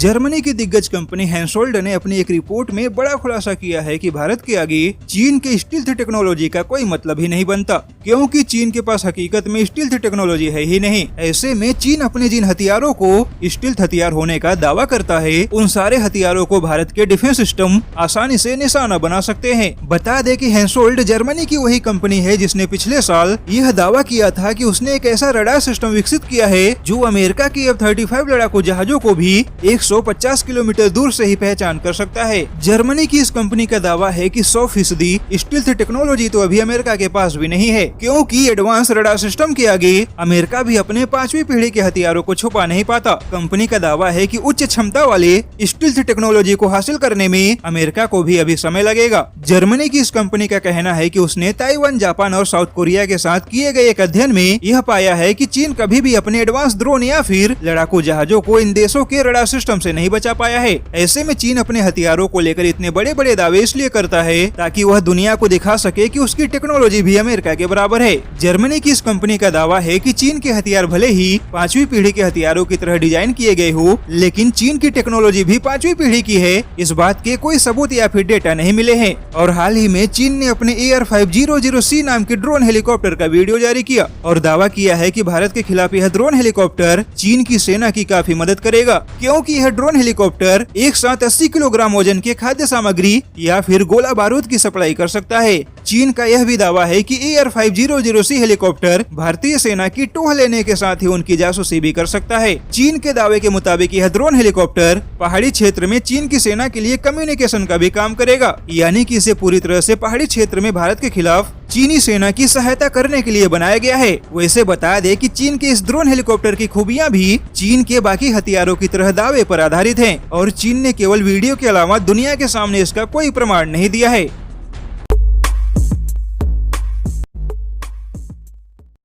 Germany की दिग्गज company हैंसोल्ड ने अपनी एक रिपोर्ट में बड़ा खुलासा किया है कि भारत के आगे चीन के स्टील्थ टेक्नोलॉजी का कोई मतलब ही नहीं बनता, क्योंकि चीन के पास हकीकत में स्टील्थ टेक्नोलॉजी है ही नहीं। ऐसे में चीन अपने जिन हथियारों को स्टील्थ हथियार होने का दावा करता है, उन सारे हथियारों को भारत के डिफेंस सिस्टम आसानी से निशाना बना सकते हैं। बता दें कि हैंसोल्ड जर्मनी की वही कंपनी है जिसने पिछले साल यह दावा किया था कि उसने एक ऐसा रडार सिस्टम विकसित किया है जो अमेरिका की F-35 लड़ाकू जहाजों को भी 150 किलोमीटर दूर से ही पहचान कर सकता है। जर्मनी की इस कंपनी का दावा है कि 100% स्टील्थ टेक्नोलॉजी तो अभी अमेरिका के पास भी नहीं है, क्योंकि एडवांस रडार सिस्टम के आगे अमेरिका भी अपने 5वीं पीढ़ी के हथियारों को छुपा नहीं पाता। कंपनी का दावा है कि उच्च क्षमता वाले स्टील्थ टेक्नोलॉजी को हासिल करने में अमेरिका को भी अभी समय लगेगा। जर्मनी की इस कंपनी का कहना है कि उसने ताइवान, जापान और साउथ कोरिया के साथ किए गए एक अध्ययन में यह पाया है कि चीन कभी भी अपने एडवांस ड्रोन या फिर लड़ाकू जहाजों को इन देशों के रडार सिस्टम से नहीं बचा पाया है। ऐसे में चीन अपने हथियारों को लेकर इतने बड़े बड़े दावे इसलिए करता है ताकि वह दुनिया को दिखा सके कि उसकी टेक्नोलॉजी भी अमेरिका के बराबर है। जर्मनी की इस कंपनी का दावा है कि चीन के हथियार भले ही 5वीं पीढ़ी के हथियारों की तरह डिजाइन किए गए हो, लेकिन चीन की टेक्नोलॉजी भी 5वीं पीढ़ी की है। इस बात के कोई सबूत या फिर डेटा नहीं मिले हैं। और हाल ही में चीन ने अपने AR-500C नाम के ड्रोन हेलीकॉप्टर का वीडियो जारी किया और दावा किया है कि भारत के खिलाफ यह ड्रोन हेलीकॉप्टर चीन की सेना की काफी मदद करेगा, क्योंकि यह ड्रोन हेलीकॉप्टर एक साथ 80 किलोग्राम वजन के खाद्य सामग्री या फिर गोला बारूद की सप्लाई कर सकता है। चीन का यह भी दावा है कि AR-500C हेलीकॉप्टर भारतीय सेना की टोह लेने के साथ ही उनकी जासूसी भी कर सकता है। चीन के दावे के मुताबिक यह ड्रोन हेलीकॉप्टर पहाड़ी क्षेत्र में चीन की सेना के लिए कम्युनिकेशन का भी काम करेगा, यानी कि इसे पूरी तरह से पहाड़ी क्षेत्र में भारत के खिलाफ चीनी सेना की सहायता करने के लिए बनाया गया है। वैसे बता दे कि चीन के इस ड्रोन हेलीकॉप्टर की खूबियां भी चीन के बाकी हथियारों की तरह दावे पर आधारित हैं और चीन ने केवल वीडियो के अलावा दुनिया के सामने इसका कोई प्रमाण नहीं दिया है।